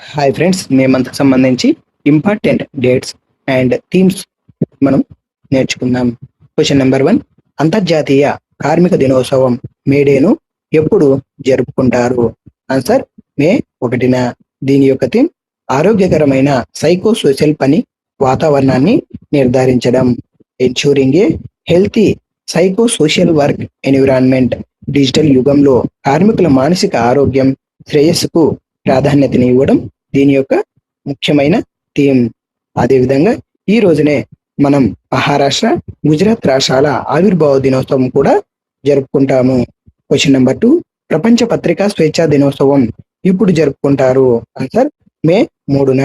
Hi friends, మే మంత్కి సంబంధించి important dates and themes మనం నేర్చుకుందాం. క్వశ్చన్ నెంబర్ 1, అంతర్జాతీయ కార్మిక దినోత్సవం మేడేను ఎప్పుడు జరుపుకుంటారు? ఆన్సర్ మే 1న. దీని యొక్క థీమ్ ఆరోగ్యకరమైన సైకో సోషల్ పని వాతావరణాన్ని నిర్ధారించడం. Ensuring a healthy psycho social work environment. Digital యుగంలో కార్మికుల మానసిక ఆరోగ్యం, శ్రేయస్సుకు ప్రాధాన్యతని ఇవ్వడం దీని యొక్క ముఖ్యమైన థీమ్. అదేవిధంగా ఈ రోజునే మనం మహారాష్ట్ర, గుజరాత్ రాష్ట్రాల ఆవిర్భావ దినోత్సవం కూడా జరుపుకుంటాము. క్వశ్చన్ నెంబర్ 2, ప్రపంచ పత్రికా స్వేచ్ఛా దినోత్సవం ఎప్పుడు జరుపుకుంటారు? ఆన్సర్ మే 3న.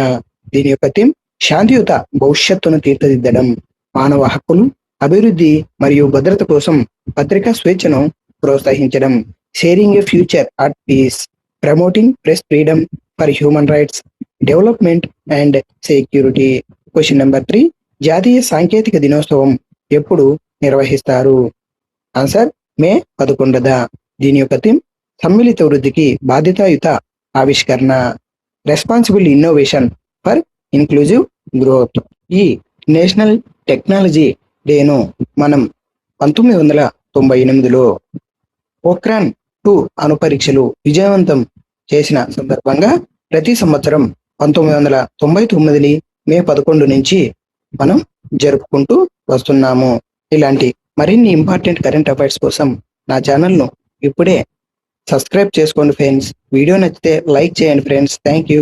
దీని యొక్క థీమ్ శాంతియుత భవిష్యత్తును తీర్చిదిద్దడం. మానవ హక్కులు, అభివృద్ధి మరియు భద్రత కోసం పత్రికా స్వేచ్ఛను ప్రోత్సహించడం. Sharing A future at peace. Promoting press freedom for human rights development and security. Question number 3, జాతీయ సాంకేతిక దినోత్సవం ఎప్పుడు నిర్వహిస్తారు? ఆన్సర్ మే 11ద. దీని యొక్క థీమ్ సమ్మిళిత వృద్ధికి బాధ్యతాయుత ఆవిష్కరణ. Responsible innovation for inclusive growth. ఈ నేషనల్ టెక్నాలజీ డేను మనం 1998లో పోఖ్రాన్ 2 అణు పరీక్షలు విజయవంతం చేసిన సందర్భంగా ప్రతి సంవత్సరం 1999ని మే 11 నుంచి మనం జరుపుకుంటూ వస్తున్నాము. ఇలాంటి మరిన్ని ఇంపార్టెంట్ కరెంట్ అఫైర్స్ కోసం నా ఛానల్ను ఇప్పుడే సబ్స్క్రైబ్ చేసుకోండి ఫ్రెండ్స్. వీడియో నచ్చితే లైక్ చేయండి ఫ్రెండ్స్. Thank you.